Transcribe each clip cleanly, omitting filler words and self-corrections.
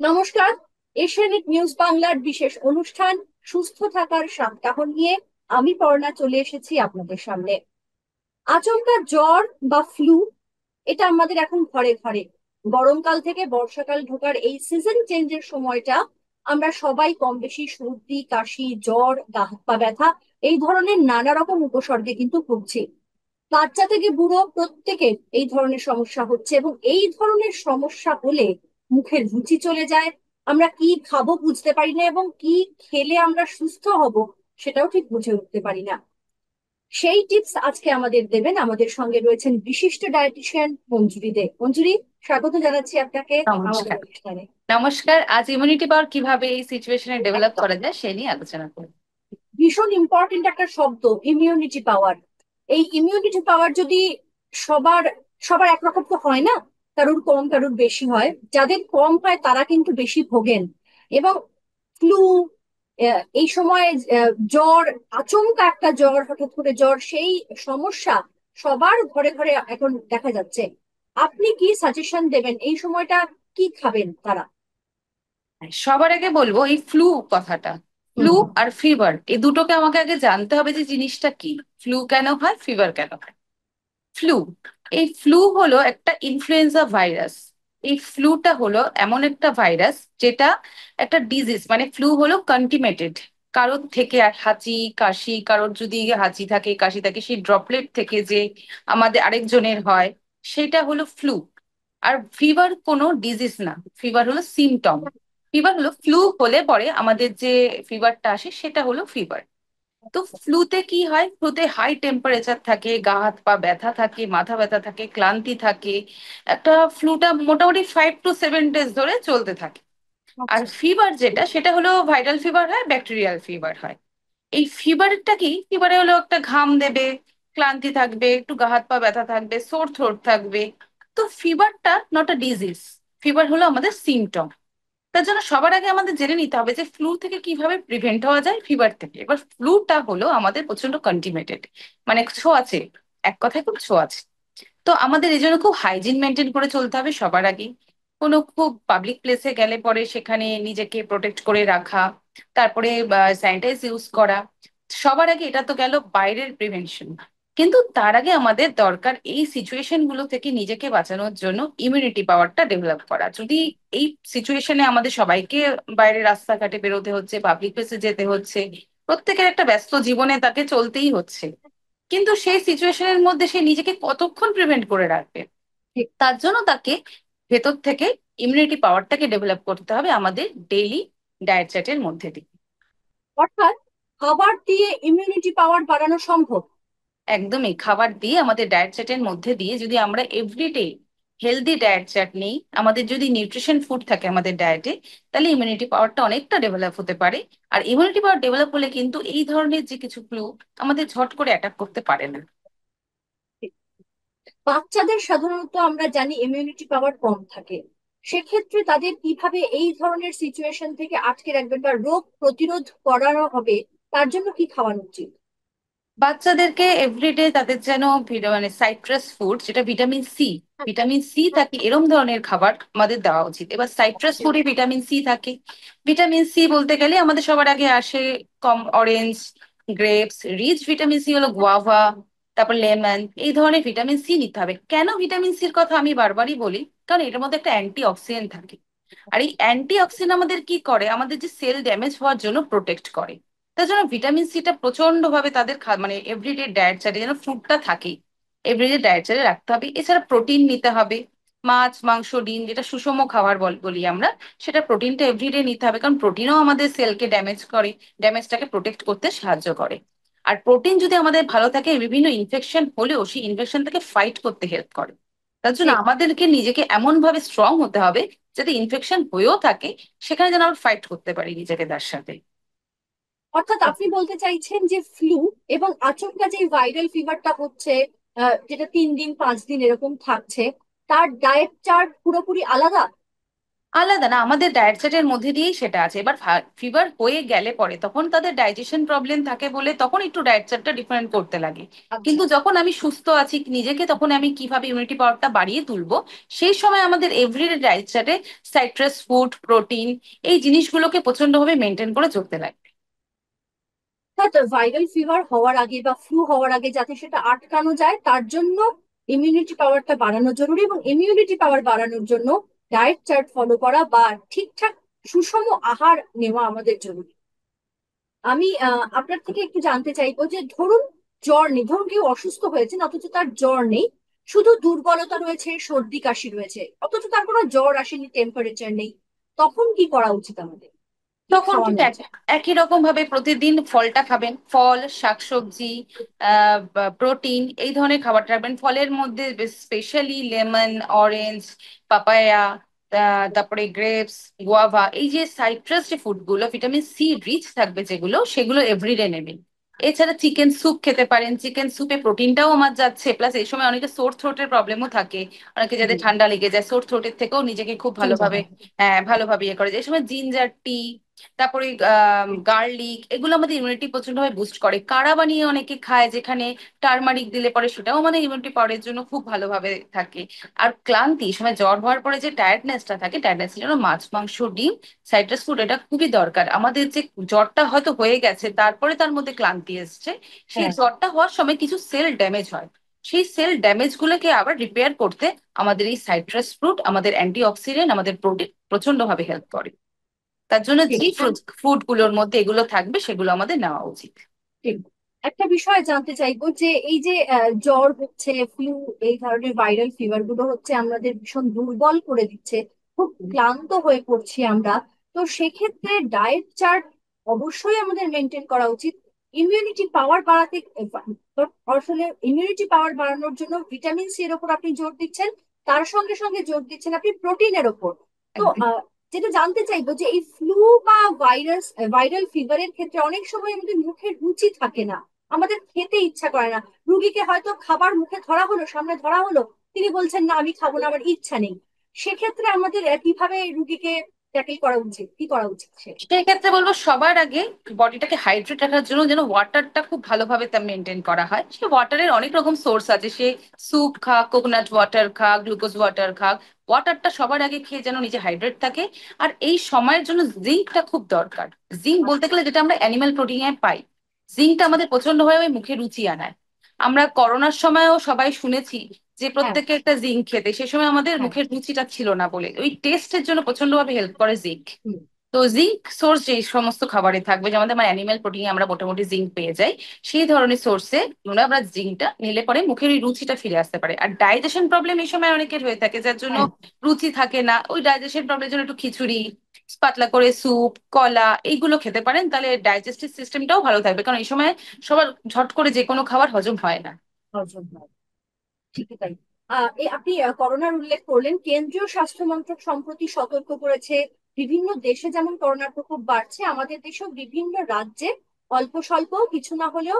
নমস্কার। এশিয়ানেট নিউজ বাংলার বিশেষ অনুষ্ঠান সুস্থ থাকার সপ্তাহ নিয়ে আমি পর্ণা চলে এসেছি আপনাদের সামনে। আচমকা জ্বর বা ফ্লু এটা আমাদের এখন ঘরে ঘরে। গরমকাল থেকে বর্ষাকাল ঢোকার এই সিজন চেঞ্জের সময়টা আমরা সবাই কম বেশি সর্দি কাশি জ্বর গা হাত পা ব্যথা এই ধরনের নানা রকম উপসর্গে কিন্তু ভুগছি। বাচ্চা থেকে বুড়ো প্রত্যেকের এই ধরনের সমস্যা হচ্ছে, এবং এই ধরনের সমস্যা হলে মুখের রুচি চলে যায়। আমরা কি খাবো বুঝতে পারি না, এবং কি খেলে আমরা সুস্থ হব সেটাও ঠিক বুঝে উঠতে পারি না। সেই টিপস আজকে আমাদের দেবেন। আমাদের সঙ্গে রয়েছেন বিশিষ্ট ডায়েটিশিয়ান মঞ্জুরি দে। মঞ্জুরি, স্বাগত জানাচ্ছি আপনাকে আমাদের নমস্কার। অনুষ্ঠানে। নমস্কার, আজ ইমিউনিটি পাওয়ার কিভাবে এই সিচুয়েশনে ডেভেলপ একদম করা যায় সে নিয়ে আলোচনা করব। ভীষণ ইম্পর্টেন্ট একটা শব্দ, ইমিউনিটি পাওয়ার। এই ইমিউনিটি পাওয়ার যদি সবার সবার একরকম তো হয় না, কারুর কম কারুর বেশি হয়। যাদের কম হয় তারা কিন্তু বেশি ভোগেন। এবং ফ্লু, এই সময় জ্বর, আচমকা একটা জ্বর, হঠাৎ করে জ্বর, সেই সমস্যা সবার ঘরে ঘরে এখন দেখা যাচ্ছে। আপনি কি সাজেশন দেবেন এই সময়টা? কি খাবেন তারা? সবার আগে বলবো এই ফ্লু কথাটা। ফ্লু হুম। আর ফিভার এই দুটোকে আমাকে আগে জানতে হবে যে জিনিসটা কি। ফ্লু কেন হয়, ফিভার কেন হয়? ফ্লু, এই ফ্লু হলো একটা ইনফ্লুয়েঞ্জা ভাইরাস। এই ফ্লুটা হলো এমন একটা ভাইরাস যেটা একটা ডিজিজ, মানে ফ্লু হলো কন্টিমেটেড। কারোর থেকে আর হাঁচি কাশি, কারোর যদি হাঁচি থাকে কাশি থাকে সেই ড্রপলেট থেকে যে আমাদের আরেকজনের হয়, সেটা হলো ফ্লু। আর ফিভার কোনো ডিজিজ না, ফিভার হলো সিমটম। ফিভার হলো ফ্লু হলে পরে আমাদের যে ফিভারটা আসে সেটা হলো ফিভার। তো ফ্লুতে কি হয়, ফ্লুতে হাই টেম্পারেচার থাকে, গা হাত পা ব্যথা থাকে, মাথা ব্যথা থাকে, ক্লান্তি থাকে। একটা ফ্লুটা মোটামুটি 5 to 7 ডেজ ধরে চলতে থাকে। আর আচ্ছা। ফিভার যেটা সেটা হলো ভাইরাল ফিভার হয়, ব্যাকটেরিয়াল ফিভার হয়। এই ফিভারটা কি, ফিভারে হলো একটা ঘাম দেবে, ক্লান্তি থাকবে, একটু গা হাত পা ব্যথা থাকবে, সোর থ্রোট থাকবে। তো ফিভারটা নট আ ডিজিজ, ফিভার হলো আমাদের সিমটম। তার জন্য সবার আগে আমাদের জেনে নিতে হবে যে ফ্লু থেকে কিভাবে প্রিভেন্ট হওয়া যায় ফিভার থেকে। এবার ফ্লুটা হলো আমাদের প্রচন্ড কন্টিমেটেড, মানে ছোঁয়াচে, এক কথায় খুব ছোঁয়াচে। তো আমাদের এই জন্য খুব হাইজিন মেনটেন করে চলতে হবে সবার আগে। কোনো খুব পাবলিক প্লেসে গেলে পরে সেখানে নিজেকে প্রোটেক্ট করে রাখা, তারপরে স্যানিটাইজ ইউজ করা। সবার আগে এটা তো গেল বাইরের প্রিভেনশন। কিন্তু তার আগে আমাদের দরকার এই সিচুয়েশন গুলো থেকে নিজেকে বাঁচানোর জন্য ইমিউনিটি পাওয়ারটা ডেভেলপ করা। যদি এই সিচুয়েশনে আমাদের সবাইকে বাইরে রাস্তাঘাটে বেরোতে হচ্ছে, পাবলিক প্লেসে যেতে হচ্ছে, প্রত্যেকের একটা ব্যস্ত জীবনে তাকে চলতেই হচ্ছে, কিন্তু সেই সিচুয়েশনের মধ্যে সে নিজেকে কতক্ষণ প্রিভেন্ট করে রাখবে? ঠিক। তার জন্য তাকে ভেতর থেকে ইমিউনিটি পাওয়ারটাকে ডেভেলপ করতে হবে আমাদের ডেইলি ডায়েট চার্টের মধ্যে দিয়ে। অর্থাৎ খাবার দিয়ে ইমিউনিটি পাওয়ার বাড়ানো সম্ভব? একদমই, খাবার দিয়ে আমাদের ডায়েট চার্টের মধ্যে দিয়ে যদি আমরা এভরিডে হেলদি ডায়েট চার্ট নেই, আমাদের যদি নিউট্রিশন ফুড থাকে আমাদের ডায়েটে, তাহলে ইমিউনিটি পাওয়ারটা অনেকটা ডেভেলপ হতে পারে। আর ইমিউনিটি পাওয়ার ডেভেলপ হলে কিন্তু এই ধরনের যে কিছু ফ্লু আমাদের ঝট করে অ্যাটাক করতে পারে না। বাচ্চাদের সাধারণত আমরা জানি ইমিউনিটি পাওয়ার কম থাকে। সেক্ষেত্রে তাদের কিভাবে এই ধরনের সিচুয়েশন থেকে আটকে রাখবেন বা রোগ প্রতিরোধ করানো হবে, তার জন্য কি খাওয়ানো উচিত? বাচ্চাদেরকে এভরিডে তাদের যেন মানে সাইট্রাস ফুড, যেটা ভিটামিন সি, ভিটামিন সি থাকে এরম ধরনের খাবার আমাদের দেওয়া উচিত। এবার সাইট্রাস ফুডে ভিটামিন সি থাকে। ভিটামিন সি বলতে গেলে আমাদের সবার আগে আসে কম orange, grapes. Rich vitamin C হলো গোয়াভা, তারপর লেমন। এই ধরনের ভিটামিন সি নিতে হবে। কেন ভিটামিন সির কথা আমি বারবারই বলি, কারণ এটার মধ্যে একটা অ্যান্টি অক্সিডেন্ট থাকে। আর এই অ্যান্টি অক্সিডেন্ট আমাদের কি করে, আমাদের যে সেল ড্যামেজ হওয়ার জন্য প্রোটেক্ট করে। তার জন্য ভিটামিন সিটা প্রচন্ড ভাবে তাদের মানে এভরিডে ডায়েট চার্টে যেন ফুডটা থাকেই, এভরিডে ডায়েট চার্টে রাখতে হবে। এছাড়া প্রোটিন নিতে হবে, মাছ মাংস ডিম, যেটা সুষম খাবার বলি আমরা, সেটা প্রোটিনটা এভরিডে নিতে হবে, কারণ প্রোটিনও আমাদের সেলকে ড্যামেজ করে, ড্যামেজটাকে প্রোটেক্ট করতে সাহায্য করে। আর প্রোটিন যদি আমাদের ভালো থাকে, বিভিন্ন ইনফেকশন হলেও সেই ইনফেকশন থেকে ফাইট করতে হেল্প করে। তার জন্য ঠিক। আমাদেরকে নিজেকে এমন ভাবে স্ট্রং হতে হবে যাতে ইনফেকশন হয়েও থাকে সেখানে যেন আমরা ফাইট করতে পারি নিজেকে তার সাথে। অর্থাৎ আপনি বলতে চাইছেন যে ফ্লু এবং আচমকা যে ভাইরাল ফিভারটা হচ্ছে, যেটা 3 দিন 5 দিন এরকম থাকছে, তার ডায়েট চার্ট পুরোপুরি আলাদা? আলাদা না, আমাদের ডায়েট চার্টের মধ্যে দিয়েই সেটা আছে। এবার ফিভার হয়ে গেলে পরে তখন তাদের ডাইজেশন প্রবলেম থাকে বলে তখন একটু ডায়েট চার্টটা ডিফারেন্ট করতে লাগে। আচ্ছা। কিন্তু যখন আমি সুস্থ আছি নিজেকে, তখন আমি কিভাবে ইমিউনিটি পাওয়ারটা বাড়িয়ে তুলবো, সেই সময় আমাদের এভরিডে ডায়েট চার্টে সাইট্রাস ফুড, প্রোটিন, এই জিনিসগুলোকে প্রচন্ডভাবে মেনটেন করে চলতে লাগে। হ্যাঁ, তো ভাইরাল ফিভার হওয়ার আগে বা ফ্লু হওয়ার আগে যাতে সেটা আটকানো যায় তার জন্য ইমিউনিটি পাওয়ারটা বাড়ানো জরুরি, এবং ইমিউনিটি পাওয়ার বাড়ানোর জন্য ডায়েট চার্ট ফলো করা বা ঠিকঠাক সুষম আহার নেওয়া আমাদের জরুরি। আমি আপনার থেকে একটু জানতে চাইবো যে ধরুন জ্বর নেই, ধরুন কেউ অসুস্থ হয়েছেন অথচ তার জ্বর নেই, শুধু দুর্বলতা রয়েছে, সর্দি কাশি রয়েছে, অথচ তার কোনো জ্বর আসেনি, টেম্পারেচার নেই, তখন কি করা উচিত আমাদের, কি তখন ঠিক খাওয়ানো উচিত? একই রকম ভাবে প্রতিদিন ফলটা খাবেন, ফল, শাকসবজি, প্রোটিন, এই ধরনের খাবারটা রাখবেন। ফলের মধ্যে স্পেশালি লেমন, অরেঞ্জ, পাপায়া, তারপরে গ্রেপস, গুয়াভা, এই যে সাইট্রাস যে ফুডগুলো ভিটামিন সি রিচ থাকবে যেগুলো, সেগুলো এভরিডে নেবেন। এছাড়া চিকেন স্যুপ খেতে পারেন, চিকেন স্যুপে প্রোটিনটাও আমার যাচ্ছে, প্লাস এই সময় অনেকে সোর থ্রোটের প্রবলেমও থাকে, অনেকে যাদের জি। ঠান্ডা লেগে যায়, সোর থ্রোটের থেকেও নিজেকে খুব জিঞ্জার ভালোভাবে, বাটার। হ্যাঁ ভালোভাবে ইয়ে করে যায়। এই সময় জিঞ্জার টি, তারপরে গার্লিক, এগুলো আমাদের ইমিউনিটি প্রচন্ডভাবে বুস্ট করে। কাড়া বানিয়ে অনেকে খায়, যেখানে টারমারিক দিলে পরে সেটাও আমাদের ইমিউনিটি পাওয়ারের জন্য খুব ভালোভাবে থাকে। আর ক্লান্তি, এই সময় জ্বর হওয়ার পরে যে টায়ার্ডনেসটা থাকে, টায়ার্ডনেসের জন্য মাছ, মাংস, ডিম, সাইট্রাস ফুড, এটা খুবই দরকার। আমাদের যে জ্বরটা হয়তো হয়ে গেছে তারপরে তার মধ্যে ক্লান্তি এসছে, সেই হ্যাঁ। জ্বরটা হওয়ার সময় কিছু সেল ড্যামেজ হয়, সেই সেল ড্যামেজ গুলোকে আবার রিপেয়ার করতে আমাদের এই সাইট্রাস ফ্রুট, আমাদের অ্যান্টি অক্সিডেন্ট, আমাদের প্রোটিন প্রচন্ড ভাবে হেল্প করে। তার জন্য ঠিক। যে ফ্রুট ফুড গুলোর মধ্যে এগুলো থাকবে সেগুলো আমাদের নেওয়া উচিত। ঠিক। একটা বিষয় জানতে চাইবো যে এই যে জ্বর হচ্ছে, ফ্লু, এই ধরনের ভাইরাল ফিভার গুলো হচ্ছে আমাদের ভীষণ দুর্বল করে দিচ্ছে, খুব ক্লান্ত হয়ে পড়ছি আমরা। তো সেক্ষেত্রে ডায়েট চার্ট অবশ্যই আমাদের মেনটেন করা উচিত। ইমিউনিটি পাওয়ার বাড়াতে আসলে ইমিউনিটি পাওয়ার বাড়ানোর জন্য ভিটামিন সি এর উপর আপনি জোর দিচ্ছেন, তার সঙ্গে সঙ্গে জোর দিচ্ছেন আপনি প্রোটিনের ওপর। তো একদম। যেটা জানতে চাইবো যে এই ফ্লু বা ভাইরাল ফিভারের ক্ষেত্রে অনেক সময় আমাদের মুখে রুচি থাকে না, আমাদের খেতে ইচ্ছা করে না। রুগীকে হয়তো খাবার মুখে ধরা হলো, সামনে ধরা হলো, তিনি বলছেন না আমি খাবো না, আমার ইচ্ছা নেই। সেক্ষেত্রে আমাদের কিভাবে রুগীকে ট্যাকেল করা উচিত, কি করা উচিত সে? সেক্ষেত্রে বলবো সবার আগে বডিটাকে হাইড্রেট রাখার জন্য যেন ওয়াটারটা খুব ভালোভাবে তা মেনটেন করা হয়। সে ওয়াটারের অনেক রকম সোর্স আছে, সে স্যুপ খা, কোকোনাট ওয়াটার খা, গ্লুকোজ ওয়াটার খা, ওয়াটারটা সবার আগে খেয়ে যেন নিজে হাইড্রেট থাকে। আর এই সময়ের জন্য জিঙ্কটা খুব দরকার। জিঙ্ক বলতে গেলে যেটা আমরা অ্যানিমাল প্রোটিনে পাই, জিঙ্কটা আচ্ছা। আমাদের প্রচন্ডভাবে ওই মুখে রুচি আনায়। আমরা করোনার সময়ও সবাই শুনেছি যে হ্যাঁ। প্রত্যেকে একটা জিঙ্ক খেতে, সে সময় আমাদের হ্যাঁ। মুখের রুচিটা ছিল না বলে, ওই টেস্টের জন্য প্রচন্ডভাবে হেল্প করে জিঙ্ক। হুম। তো জিঙ্ক সোর্স যে সমস্ত খাবারে থাকবে, যেমন আমার অ্যানিমেল প্রোটিনে আমরা মোটামুটি জিঙ্ক পেয়ে যাই, সেই ধরনের সোর্সে আমরা জিঙ্কটা নিলে পরে মুখের ওই রুচিটা ফিরে আসতে পারে। আর ডাইজেশন প্রবলেম এই সময় অনেকের হয়ে থাকে, যার জন্য হ্যাঁ। রুচি থাকে না, ওই ডাইজেশন প্রবলেমের জন্য একটু খিচুড়ি, পাতলা করে স্যুপ, কলা, এইগুলো খেতে পারেন, তাহলে ডাইজেস্টিভ সিস্টেমটাও ভালো থাকবে, কারণ এই সময় সবার ঝট করে যে কোনো খাবার হজম হয় না। হজম হয়। ঠিকই তাই। আপনি করোনার উল্লেখ করলেন, কেন্দ্রীয় স্বাস্থ্য মন্ত্রক সম্প্রতি সতর্ক করেছে বিভিন্ন দেশে যেমন করোনার প্রকোপ বাড়ছে, আমাদের দেশেও বিভিন্ন রাজ্যে অল্প স্বল্প কিছু না হলেও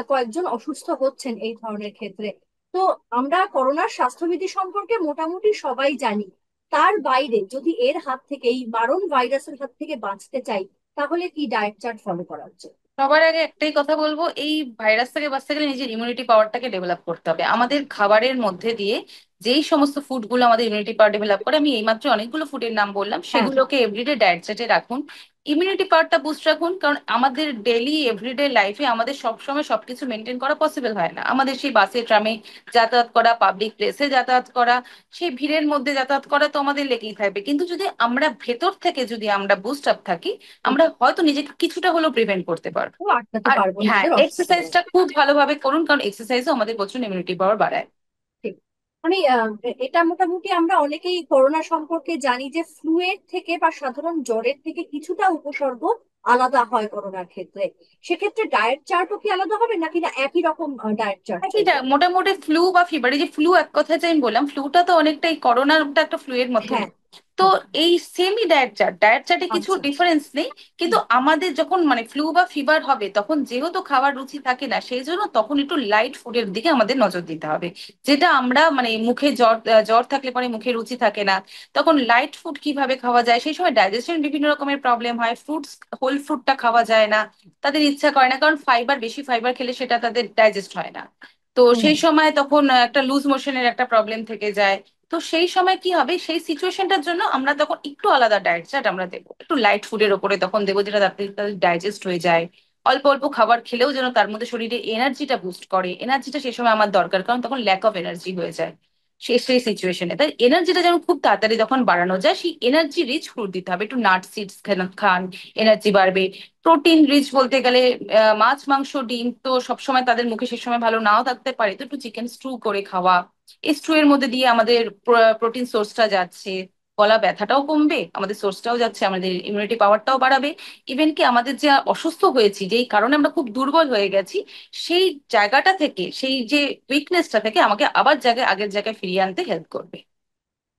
কয়েকজন অসুস্থ হচ্ছেন এই ধরনের ক্ষেত্রে। তো আমরা করোনার স্বাস্থ্যবিধি সম্পর্কে মোটামুটি সবাই জানি, তার বাইরে যদি এর হাত থেকে, এই মারণ ভাইরাসের হাত থেকে বাঁচতে চাই, তাহলে কি ডায়েট চার্ট ফলো করা উচিত? সবার আগে একটাই কথা বলবো, এই ভাইরাস থেকে বাঁচতে গেলে নিজের ইমিউনিটি পাওয়ারটাকে ডেভেলপ করতে হবে। আমাদের খাবারের মধ্যে দিয়ে যেই সমস্ত ফুডগুলো আমাদের ইমিউনিটি পাওয়ার ডেভেলপ করে, আমি এইমাত্র অনেকগুলো ফুডের নাম বললাম, হ্যাঁ। সেগুলোকে এভরিডে ডায়েট চার্টে রাখুন। ইমিউনিটি পাওয়ারটা বুস্ট রাখুন, কারণ আমাদের ডেলি এভরিডে লাইফে আমাদের সবসময় সবকিছু মেনটেন করা পসিবল হয় না। আমাদের সেই বাসে ট্রামে যাতায়াত করা, পাবলিক প্লেসে যাতায়াত করা, সেই ভিড়ের মধ্যে যাতায়াত করা তো আমাদের লেগেই থাকবে। কিন্তু যদি আমরা ভেতর থেকে যদি আমরা বুস্ট আপ থাকি, আমরা হয়তো নিজেকে কিছুটা হলেও প্রিভেন্ট করতে পারবো। ও আটকাতে আর পারবো হ্যাঁ, নিজেদের অসুস্থতা। এক্সারসাইজটা খুব ভালোভাবে করুন, কারণ এক্সারসাইজও আমাদের প্রচুর ইমিউনিটি পাওয়ার বাড়ায়। ঠিক। আমি এটা মোটামুটি আমরা অনেকেই করোনা সম্পর্কে জানি যে ফ্লু এর থেকে বা সাধারণ জ্বরের থেকে কিছুটা উপসর্গ আলাদা হয় করোনার ক্ষেত্রে। সেক্ষেত্রে ডায়েট চার্টও কি আলাদা হবে নাকি না একই রকম ডায়েট চার্ট একই চলবে? মোটামুটি ফ্লু বা ফিভার, এই যে ফ্লু এক কথা যে আমি বললাম, ফ্লুটা তো অনেকটাই, করোনাটা একটা ফ্লু এর মতনই। হ্যাঁ। তো এই সেমই ডায়েট চার্টে কিছু আচ্ছা আচ্ছা। ডিফারেন্স নেই, কিন্তু হুম, আমাদের যখন মানে ফ্লু বা ফিভার হবে তখন যেহেতু খাবার রুচি থাকে না, সেই জন্য তখন একটু লাইট ফুডের দিকে আমাদের নজর দিতে হবে। যেটা আমরা মানে মুখে জ্বর থাকলে পরে মুখে রুচি থাকে না, তখন লাইট ফুড কিভাবে খাওয়া যায়, সেই সময় ডাইজেশন বিভিন্ন রকমের প্রবলেম হয়, ফ্রুটস হোল ফ্রুটটা খাওয়া যায় না, তাদের ইচ্ছা করে না, কারণ বেশি ফাইবার খেলে সেটা তাদের ডাইজেস্ট হয় না। তো হুম, সেই সময় তখন একটা লুজ মোশনের একটা প্রবলেম থেকে যায়। তো সেই সময় কি হবে, সেই সিচুয়েশনটার জন্য আমরা তখন একটু আলাদা ডায়েট চার্ট আমরা দেবো, একটু লাইট ফুডের ওপরে তখন দেবো, যেটা তাড়াতাড়ি ডাইজেস্ট হয়ে যায়। অল্প অল্প খাবার খেলেও যেন তার মধ্যে শরীরে এনার্জিটা বুস্ট করে, এনার্জিটা সেই সময় আমার দরকার, কারণ তখন ল্যাক অফ এনার্জি হয়ে যায় সেই সিচুয়েশনে। তাই এনার্জিটা যেন খুব তাড়াতাড়ি তখন বাড়ানো যায়, সেই এনার্জি রিচ ফুড দিতে হবে। একটু নাট সিডস খান, এনার্জি বাড়বে। প্রোটিন রিচ বলতে গেলে মাছ মাংস ডিম তো সবসময় তাদের মুখে সে সময় ভালো নাও থাকতে পারে, তো একটু চিকেন স্টু করে খাওয়া। এই স্টু এর মধ্যে দিয়ে আমাদের প্রোটিন সোর্সটা যাচ্ছে, গলা ব্যথাটাও কমবে, আমাদের সোর্সটাও যাচ্ছে, আমাদের ইমিউনিটি পাওয়ারটাও বাড়াবে। ইভেন কি আমাদের যে অসুস্থ হয়েছি, যেই কারণে আমরা খুব দুর্বল হয়ে গেছি, সেই জায়গাটা থেকে, সেই যে উইকনেসটা থেকে আমাকে আবার আগের জায়গায় ফিরিয়ে আনতে হেল্প করবে।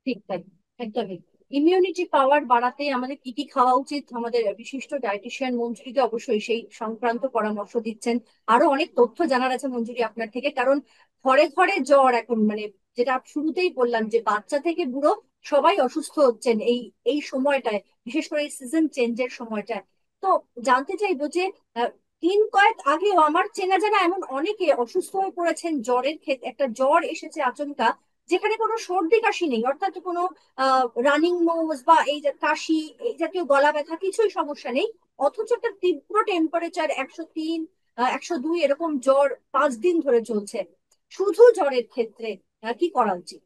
ঠিক তাই, একদমই। ইমিউনিটি পাওয়ার বাড়াতে আমাদের কি কি খাওয়া উচিত, আমাদের বিশিষ্ট ডায়েটিশিয়ান মঞ্জুরিকে অবশ্যই সেই সংক্রান্ত পরামর্শ দিচ্ছেন। আরো অনেক তথ্য জানার আছে মঞ্জুরি আপনার থেকে, কারণ ঘরে ঘরে জ্বর এখন, মানে যেটা শুরুতেই বললাম যে বাচ্চা থেকে বুড়ো সবাই অসুস্থ হচ্ছেন এই এই সময়টায়, বিশেষ করে এই সিজন চেঞ্জের সময়টায়। তো জানতে চাইবো যে দিন কয়েক আগেও আমার চেনা জানা এমন অনেকে অসুস্থ হয়ে পড়েছেন জ্বরের ক্ষেত্রে, একটা জ্বর এসেছে আচমকা, যেখানে কোনো সর্দি কাশি নেই, অর্থাৎ কোনো রানিং নোজ বা এই যে কাশি, এই জাতীয় গলা ব্যথা কিছুই সমস্যা নেই, অথচ একটা তীব্র টেম্পারেচার 103, 102 এরকম জ্বর 5 দিন ধরে চলছে। শুধু জ্বরের ক্ষেত্রে কি করা উচিত?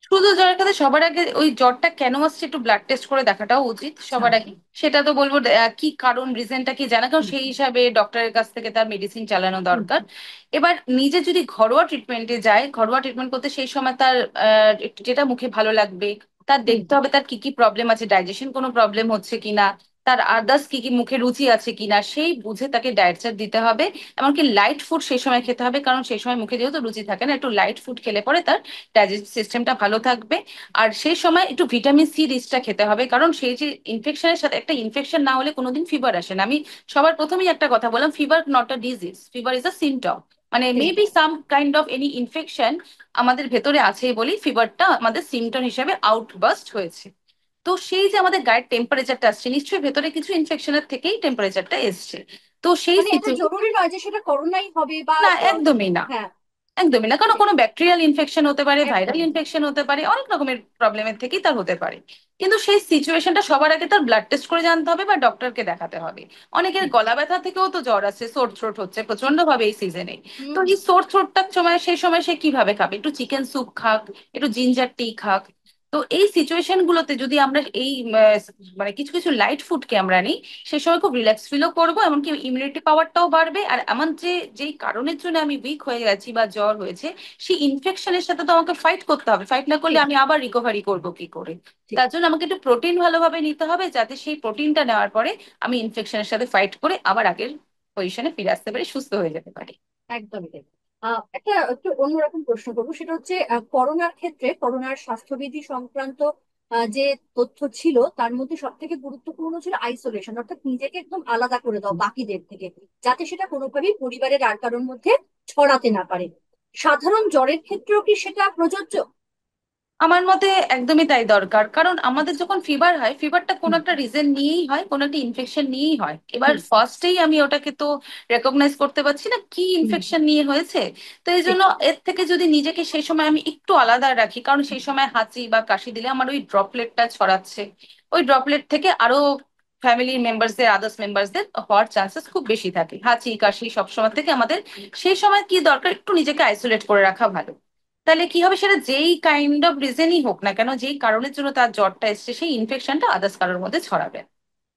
শুধু জ্বরের ক্ষেত্রে সবার আগে ওই জ্বরটা কেন আসছে একটু ব্লাড টেস্ট করে দেখাটাও উচিত আচ্ছা সবার আচ্ছা। আগে। সেটা তো বলবো কি কারণ, রিজনটা কি জানা, কারণ হুম, সেই হিসাবে ডক্টরের কাছ থেকে তার মেডিসিন চালানো হুম, দরকার। এবার নিজে যদি ঘরোয়া ট্রিটমেন্টে যায়, ঘরোয়া ট্রিটমেন্ট করতে সেই সময় তার যেটা মুখে ভালো লাগবে, তার হুম, দেখতে হবে তার কি কি প্রবলেম আছে, ডাইজেশন কোনো প্রবলেম হচ্ছে কিনা, তার আদার্স কি কি মুখে রুচি আছে কিনা, সেই বুঝে তাকে ডায়েট চার্ট দিতে হবে। এমনকি লাইট ফুড সেই সময় খেতে হবে, কারণ সেই সময় মুখে যেহেতু রুচি থাকে না, একটু লাইট ফুড খেলে পরে তার ডাইজেস্টিভ সিস্টেমটা ভালো থাকবে। আর সেই সময় একটু ভিটামিন সি রিচটা খেতে হবে, কারণ সেই যে ইনফেকশনের সাথে, একটা ইনফেকশন না হলে কোনোদিন ফিভার আসে না। আমি সবার প্রথমেই একটা কথা বললাম, fever not a disease, fever is a symptom. মানে maybe some kind of any infection আমাদের ভেতরে আছে বলেই ফিভারটা আমাদের সিমটম হিসেবে আউটবাস্ট হয়েছে। তো সেই যে আমাদের গায়ের টেম্পারেচারটা আসছে, নিশ্চয়ই ভেতরে কিছু ইনফেকশনের থেকেই টেম্পারেচারটা এসছে। তো সেই মানে এটা সিচুয়েশন, জরুরি নয় যে সেটা করোনাই হবে বা না একদমই না, হ্যাঁ। একদমই না, কারণ কোনো ব্যাকটেরিয়াল ইনফেকশন হতে পারে, ভাইরাল একদমই। ইনফেকশন হতে পারে, অনেক রকমের প্রবলেমের থেকেই তার হতে পারে। কিন্তু সেই সিচুয়েশনটা সবার আগে তার ব্লাড টেস্ট করে জানতে হবে বা ডক্টরকে দেখাতে হবে। অনেকের হুম, গলা ব্যথা থেকেও তো জ্বর আছে, সোর থ্রোট হচ্ছে প্রচন্ড ভাবে এই সিজনে। হুম, তো এই সোর থ্রোটটার সময়, সেই সময় সে কিভাবে খাবে, একটু চিকেন স্যুপ খাক, একটু জিঞ্জার টি খাক। তো এই সিচুয়েশন গুলোতে যদি আমরা এই মানে কিছু কিছু লাইট ফুডকে আমরা নিই, সে সময় খুব রিল্যাক্স ফিলও করবো, এমনকি ইমিউনিটি পাওয়ারটাও বাড়বে। আর এমন যেই কারণের জন্য আমি উইক হয়ে গেছি বা জ্বর হয়েছে, সেই ইনফেকশনের সাথে তো আমাকে ফাইট করতে হবে, ফাইট না করলে ঠিক আমি আবার রিকভারি করব কি করে? ঠিক। তার জন্য আমাকে একটু প্রোটিন ভালোভাবে নিতে হবে, যাতে সেই প্রোটিনটা নেওয়ার পরে আমি ইনফেকশনের সাথে ফাইট করে আবার আগের পজিশনে ফিরে আসতে পারি, সুস্থ হয়ে যেতে পারি। একদমই তাই। একটা একটু অন্যরকম প্রশ্ন করবো, সেটা হচ্ছে করোনার ক্ষেত্রে করোনার স্বাস্থ্যবিধি সংক্রান্ত যে তথ্য ছিল তার মধ্যে সব থেকে গুরুত্বপূর্ণ ছিল আইসোলেশন, অর্থাৎ নিজেকে একদম আলাদা করে দাও বাকিদের থেকে, যাতে সেটা কোনোভাবেই পরিবারের আর কারোর মধ্যে ছড়াতে না পারে। সাধারণ জ্বরের ক্ষেত্রেও কি সেটা প্রযোজ্য? আমার মতে একদমই তাই দরকার, কারণ আমাদের আচ্ছা। যখন ফিভার হয়, ফিভারটা কোনো হুম, একটা রিজন নিয়েই হয়, কোনো একটা ইনফেকশন নিয়েই হয়। এবার হুম, ফার্স্টেই আমি ওটাকে তো রেকগনাইজ করতে পারছি না কি হুম, ইনফেকশন নিয়ে হয়েছে। তো এই ঠিক। জন্য এর থেকে যদি নিজেকে সেই সময় আমি একটু আলাদা রাখি, কারণ সেই সময় হাঁচি বা কাশি দিলে আমার ওই ড্রপলেটটা ছড়াচ্ছে, ওই ড্রপলেট থেকে আরো ফ্যামিলি মেম্বারসদের, আদার্স মেম্বারসদের হওয়ার চান্সেস খুব বেশি থাকে, হাঁচি কাশি সবসময় থেকে আমাদের। সেই সময় কি দরকার, একটু নিজেকে আইসোলেট করে রাখা ভালো। তাহলে কি হবে, সেটা যেই কাইন্ড অফ রিজনই হোক না কেন, যেই কারণের জন্য তার জ্বরটা এসছে, সেই ইনফেকশনটা আদার্স কারোর মধ্যে ছড়াবে না।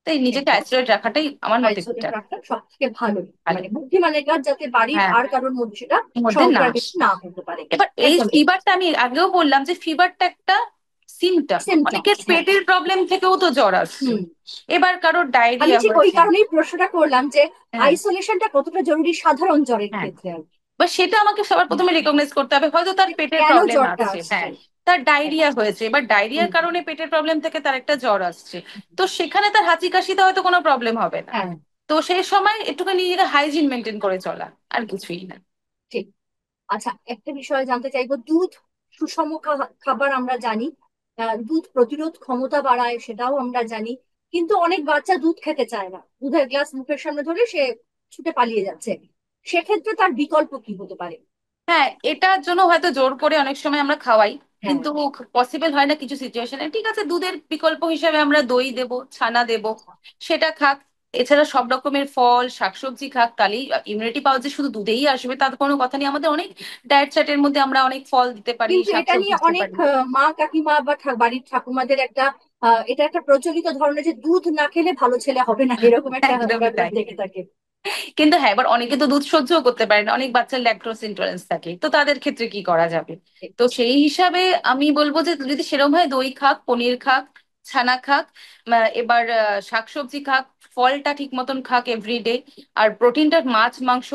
তাই নিজেকে একদম। আইসোলেট রাখাটাই আমার মতে আইসোলেট বেটার। রাখা সব থেকে ভালো, ভালো, মানে বুদ্ধিমানের কাজ, যাতে বাড়ির হ্যাঁ, আর কারোর মধ্যে সেটা মধ্যে না সংক্রামিত আসে। না হতে পারে। এবার এই একদমই। ফিভারটা আমি আগেও বললাম যে ফিভারটা একটা সিমটম, অনেকের সিমটমস, হ্যাঁ। পেটের প্রবলেম থেকেও তো জ্বর আসছে। হুম। এবার কারোর আমি ডায়রিয়া ঠিক ওই হয়েছে। কারণেই প্রশ্নটা করলাম যে হ্যাঁ, আইসোলেশনটা কতটা জরুরি সাধারণ জ্বরের হ্যাঁ, ক্ষেত্রে আর কি। বা সেটা আমাকে সবার হুম, প্রথমে রেকগনাইজ করতে হবে, হয়তো তার যে পেটের কেন প্রবলেম জ্বরটা আছে, আসছে। হ্যাঁ। তার হ্যাঁ। ডায়রিয়া হয়েছে, এবার ডায়রিয়ার হুম। কারণে পেটের প্রবলেম থেকে তার একটা জ্বর আসছে, তো সেখানে তার হাঁচি কাশিতে হয়তো কোনো প্রবলেম হবে না। হ্যাঁ। তো সেই সময় একটুখানি নিজেকে হাইজিন মেনটেন করে চলা, আর কিছুই না। ঠিক। আচ্ছা, একটা বিষয় জানতে চাইবো, দুধ সুষম খাবার আমরা জানি, দুধ প্রতিরোধ ক্ষমতা বাড়ায় সেটাও আমরা জানি, কিন্তু অনেক বাচ্চা দুধ খেতে চায় না, দুধের গ্লাস মুখের সামনে ধরে সে ছুটে পালিয়ে যাচ্ছে, সেক্ষেত্রে তার বিকল্প কি হতে পারে? হ্যাঁ, এটার জন্য হয়তো জোর করে অনেক সময় আমরা খাওয়াই, হ্যাঁ। কিন্তু পসিবল হয় না কিছু সিচুয়েশনে। ঠিক আছে, দুধের বিকল্প হিসাবে আমরা দই দেব, ছানা দেব, সেটা খাক। এছাড়া সব রকমের ফল শাকসবজি খাক, তাহলেই ইমিউনিটি পাওয়ার যে শুধু দুধেই আসবে তার কোনো কথা নেই। আমাদের অনেক ডায়েট চার্টের মধ্যে আমরা অনেক ফল দিতে পারি, কিন্তু এটা শাকসবজি নিয়ে দিতে অনেক পারি। মা কাকিমা বা বাড়ির ঠাকুমাদের একটা এটা একটা প্রচলিত ধরনের যে দুধ না খেলে ভালো ছেলে হবে না, এরকম একটা একদমই ব্যাপার তাই। দেখে থাকে। কিন্তু হ্যাঁ, এবার অনেকে তো দুধ সহ্যও করতে পারে না, অনেক বাচ্চার ল্যাকটোজ ইন্টলারেন্স থাকে, তো তাদের ক্ষেত্রে কি করা যাবে? তো সেই হিসাবে আমি বলবো যে যদি সেরকম হয়, দই খাক, পনির খাক, ছানা খাক, এবার শাকসবজি খাক, ফলটা ঠিক মতন খাক এভরিডে, আর প্রোটিনটা মাছ মাংস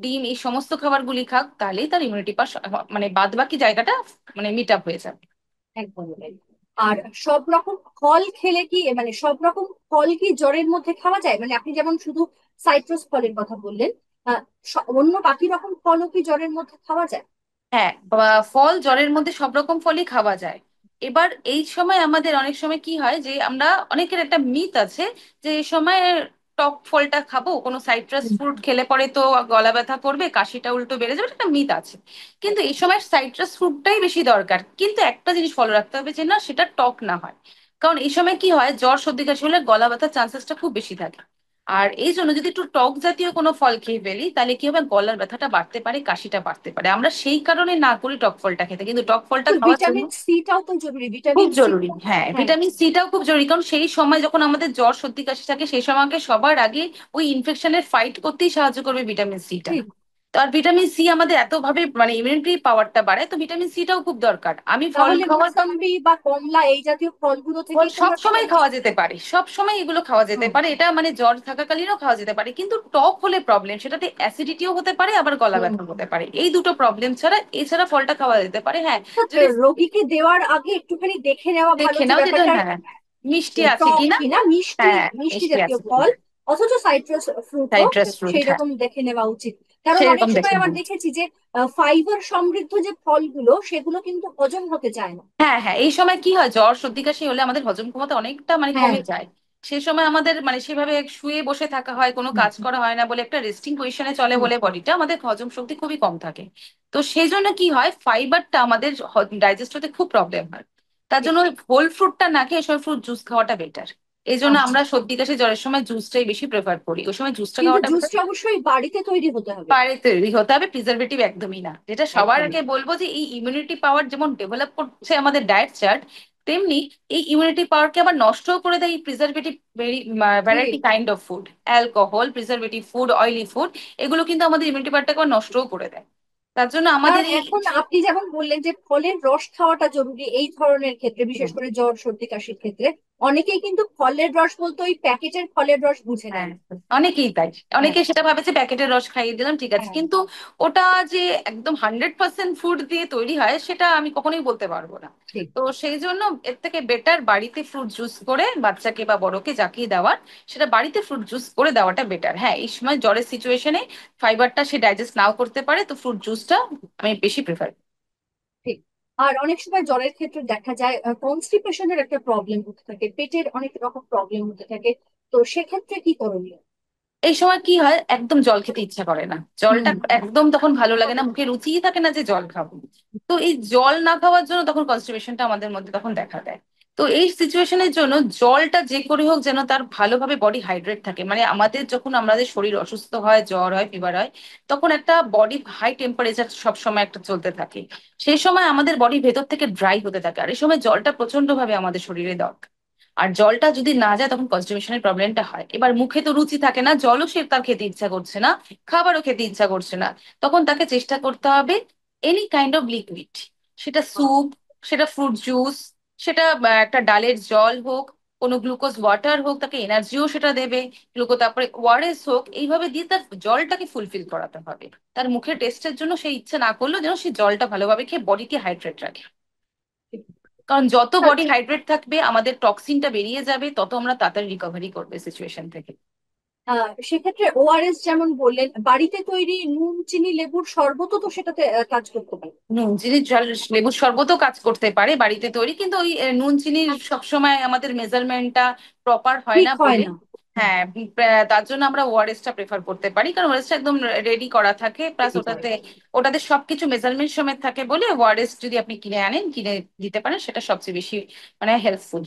ডিম এই সমস্ত খাবারগুলি খাক, তাহলেই তার ইমিউনিটি পাওয়ার মানে বাদ বাকি জায়গাটা মানে মিট আপ হয়ে যাবে। একদম তাই। আর সব রকম ফল খেলে কি, মানে সব রকম ফল কি জ্বরের মধ্যে খাওয়া যায়? মানে আপনি যেমন শুধু সাইট্রাস ফলের কথা বললেন, আহ, অন্য বাকি রকম ফলও কি জ্বরের মধ্যে খাওয়া যায়? হ্যাঁ, ফল জ্বরের মধ্যে সব রকম ফলই খাওয়া যায়। এবার এই সময় আমাদের অনেক সময় কি হয় যে আমরা অনেকের একটা মিথ আছে যে এই সময় টক ফলটা খাবো, কোনো সাইট্রাস হুম। ফ্রুট খেলে পরে তো গলা ব্যথা করবে, কাশিটা উল্টো বেড়ে যাবে, এটা একটা মিথ আছে। কিন্তু এই সময় সাইট্রাস ফ্রুটটাই বেশি দরকার, কিন্তু একটা জিনিস ফলো রাখতে হবে যে না, সেটা টক না হয়। কারণ এই সময় কি হয়, জ্বর সর্দি কাশি হলে গলা ব্যথার চান্সেসটা খুব বেশি থাকে। আর এই জন্য যদি একটু টক জাতীয় কোনো ফল খেয়ে ফেলি, তাহলে কি হবে, গলার ব্যথাটা বাড়তে পারে, কাশিটা বাড়তে পারে। আমরা সেই কারণে না করি টক ফলটা খেতে, কিন্তু টক ফলটা তো খাওয়ার জন্য ভিটামিন সিটাও তো জরুরি, খুব ভিটামিন সি। জরুরি। হ্যাঁ, হ্যাঁ। ভিটামিন সিটাও খুব জরুরি, কারণ সেই সময় যখন আমাদের জ্বর সর্দি কাশি থাকে, সেই সময় আমাকে সবার আগে ওই ইনফেকশনের ফাইট করতেই সাহায্য করবে ভিটামিন সিটা। ঠিক। তো আর ভিটামিন সি আমাদের এত ভাবে মানে ইমিউনিটি পাওয়ারটা বাড়ায়, তো ভিটামিন সিটাও খুব দরকার। আমি ফল তাহলে খাওয়ার মুসাম্বি বা কমলা এই জাতীয় ফলগুলো ফল থেকেই সব তোমরা সময় ভিটামিন খাওয়া সি? যেতে পারে, সব সময় এগুলো খাওয়া যেতে হুম। পারে, এটা মানে জ্বর থাকাকালীনও খাওয়া যেতে পারে, কিন্তু টক হলে প্রবলেম, সেটাতে অ্যাসিডিটিও হতে পারে, আবার গলা হুম। ব্যথা হতে পারে, এই দুটো প্রবলেম ছাড়া এছাড়া ফলটা খাওয়া যেতে পারে। হ্যাঁ, তো যদি রোগীকে দেওয়ার আগে একটুখানি দেখে নেওয়া ভালো দেখে যে নাও যে ব্যাপারটা হ্যাঁ মিষ্টি আছে টক কিনা। কিনা, মিষ্টি হ্যাঁ, মিষ্টি মিষ্টি জাতীয় আছে ফল, কিনা। অথচ সাইট্রাস ফ্রুটও সাইট্রাস ফ্রুট, সেই হ্যাঁ, রকম দেখে নেওয়া উচিত। কারণ অনেক সেরকম দেখে সময় আবার নাও। দেখেছি যে ফাইবার সমৃদ্ধ যে ফলগুলো সেগুলো কিন্তু হজম হতে চায় না। হ্যাঁ হ্যাঁ, এই সময় কি হয়, জ্বর সর্দি কাশি হলে আমাদের হজম ক্ষমতা অনেকটা মানে হ্যাঁ। কমে যায়। সেই সময় আমাদের মানে সেভাবে শুয়ে বসে থাকা হয়, কোনো হুম। কাজ করা হয় না বলে, একটা রেস্টিং পজিশনে চলে হুম। বলে বডিটা, আমাদের হজম শক্তি খুবই কম থাকে। তো সেই জন্য কি হয়, ফাইবারটা আমাদের ডাইজেস্ট হতে খুব প্রবলেম হয়। তার ঠিক। জন্য হোল ফ্রুটটা না খেয়ে সব ফ্রুট জুস খাওয়াটা বেটার। এই জন্য আচ্ছা। আমরা সর্দি কাশি জ্বরের সময় জুসটাই বেশি প্রেফার করি, ওই সময় জুসটা কিন্তু খাওয়াটা better। জুসটা অবশ্যই বাড়িতে তৈরি হতে হবে। পারে তৈরি হতে হবে, প্রিজারভেটিভ একদমই না। যেটা সবার একদম। আগে বলবো যে এই ইমিউনিটি পাওয়ার যেমন ডেভেলপ করছে আমাদের ডায়েট চার্ট, তেমনি এই ইমিউনিটি পাওয়ারকে আবার নষ্টও করে দেয় এই প্রিজারভেটিভ ভ্যারাইটি ঠিক। Kind of food, alcohol, preservative food, oily food, এগুলো কিন্তু আমাদের ইমিউনিটি পাওয়ারটাকে আবার নষ্টও করে দেয়। তার জন্য আমাদের কারণ এই এখন আপনি যেমন বললেন যে ফলের রস খাওয়াটা জরুরি এই ধরনের ক্ষেত্রে, বিশেষ করে জ্বর সর্দি কাশির ক্ষেত্রে, অনেকেই কিন্তু ফলের রস বলতে ওই প্যাকেটের ফলের রস বুঝে নেন। হ্যাঁ, অনেকেই তাই, হ্যাঁ। অনেকে সেটা ভাবে যে প্যাকেটের রস খাইয়ে দিলাম ঠিক আছে, হ্যাঁ। কিন্তু ওটা যে একদম 100% ফুড দিয়ে তৈরি হয় সেটা আমি কখনোই বলতে পারবো না। ঠিক। তো সেই জন্য এর থেকে বেটার বাড়িতে ফ্রুট জুস করে বাচ্চাকে বা বড়কে যাকেই দেওয়ার, সেটা বাড়িতে ফ্রুট জুস করে দেওয়াটা বেটার। হ্যাঁ, এই সময় জ্বরের সিচুয়েশনে ফাইবারটা সে ডাইজেস্ট নাও করতে পারে, তো ফ্রুট জুসটা আমি বেশি প্রেফার। ঠিক। আর অনেক সময় জ্বরের ক্ষেত্রে দেখা যায় কনস্টিপেশনের একটা প্রবলেম হতে থাকে, পেটের অনেক রকম প্রবলেম হতে থাকে, তো সেক্ষেত্রে কি করণীয়? এই সময় কি হয়, একদম জল খেতে ইচ্ছা করে না, জলটা হুম। একদম তখন ভালো লাগে না, মুখে রুচিই থাকে না যে জল খাবো। তো এই জল না খাওয়ার জন্য তখন কনস্টিপেশনটা আমাদের মধ্যে তখন দেখা দেয়। তো এই সিচুয়েশনের জন্য জলটা যে করে হোক যেন তার ভালোভাবে বডি হাইড্রেট থাকে, মানে আমাদের যখন আমাদের শরীর অসুস্থ হয়, জ্বর হয়, ফিভার হয়, তখন একটা বডি হাই টেম্পারেচার সব সময় একটা চলতে থাকে। সেই সময় আমাদের বডি ভেতর থেকে ড্রাই হতে থাকে, আর এই সময় জলটা প্রচন্ড ভাবে আমাদের শরীরে দরকার। আর জলটা যদি না যায় তখন কনস্টিপেশনের প্রবলেমটা হয়। এবার মুখে তো রুচি থাকে না, জলও সে তার খেতে ইচ্ছা করছে না, খাবারও খেতে ইচ্ছা করছে না, তখন তাকে চেষ্টা করতে হবে এনি কাইন্ড অফ লিকুইড, সেটা স্যুপ, সেটা ফ্রুট জুস, সেটা একটা ডালের জল হোক, কোনো গ্লুকোজ ওয়াটার হোক, তাকে এনার্জিও সেটা দেবে, তারপরে ওআরএস হোক, এইভাবে দিয়ে তার জলটাকে ফুলফিল করাতে হবে। তার মুখের টেস্টের জন্য সেই ইচ্ছা না করলেও যেন সে জলটা ভালোভাবে খেয়ে বডিকে হাইড্রেট রাখে। কারণ যত বডি হাইড্রেট থাকবে আমাদের টক্সিনটা বেরিয়ে যাবে, তত আমরা তাড়াতাড়ি রিকভারি করবে সিচুয়েশন থেকে। সেক্ষেত্রে ওআরএস যেমন বললেন, বাড়িতে তৈরি নুন চিনি লেবুর শরবতও তো সেটাতে কাজ করতে পারে। নুন চিনির জল, লেবুর শরবতও কাজ করতে পারে বাড়িতে তৈরি, কিন্তু ওই নুন চিনির সবসময় আমাদের মেজারমেন্টটা প্রপার হয় ঠিক না হয় বলে। না। হ্যাঁ, তার জন্য আমরা ওআরএসটা প্রেফার করতে পারি, কারণ ওআরএসটা একদম রেডি করা থাকে, প্লাস ওটাতে ওটাতে সবকিছু মেজারমেন্ট সমেত থাকে বলে ওআরএস যদি আপনি কিনে আনেন, কিনে দিতে পারেন, সেটা সবচেয়ে বেশি মানে হেল্পফুল।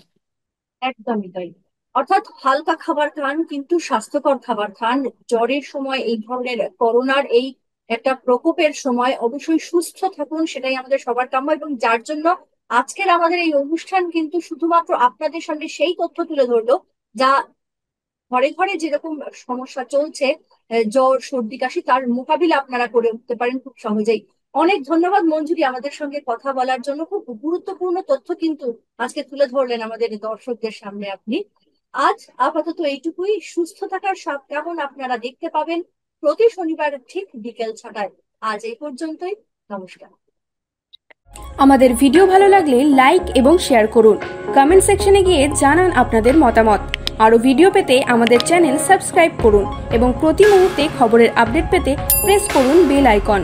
একদমই তাই। অর্থাৎ হালকা খাবার খান কিন্তু স্বাস্থ্যকর খাবার খান। জ্বরের সময়, এই ধরনের করোনার এই একটা প্রকোপের সময় অবশ্যই সুস্থ থাকুন, সেটাই আমাদের সবার কাম্য। এবং যার জন্য আজকের আমাদের এই অনুষ্ঠান কিন্তু শুধুমাত্র আপনাদের সামনে সেই তথ্য তুলে ধরলো যা ঘরে ঘরে যেরকম সমস্যা চলছে, জ্বর সর্দি কাশি, তার মোকাবিলা আপনারা করে উঠতে পারেন খুব সহজেই। অনেক ধন্যবাদ মঞ্জুরি, আমাদের সঙ্গে কথা বলার জন্য। খুব গুরুত্বপূর্ণ তথ্য কিন্তু আজকে তুলে ধরলেন আমাদের দর্শকদের সামনে আপনি। আজ আপাতত এইটুকুই। সুস্থ থাকার সাপ কেমন আপনারা দেখতে পাবেন প্রতি শনিবার ঠিক বিকেল 6টায়। আজ এই পর্যন্তই। নমস্কার। আমাদের ভিডিও ভালো লাগলে লাইক এবং শেয়ার করুন। কমেন্ট সেকশনে গিয়ে জানান আপনাদের মতামত। আরও ভিডিও পেতে আমাদের চ্যানেল সাবস্ক্রাইব করুন এবং প্রতি মুহূর্তে খবরের আপডেট পেতে প্রেস করুন বেল আইকন।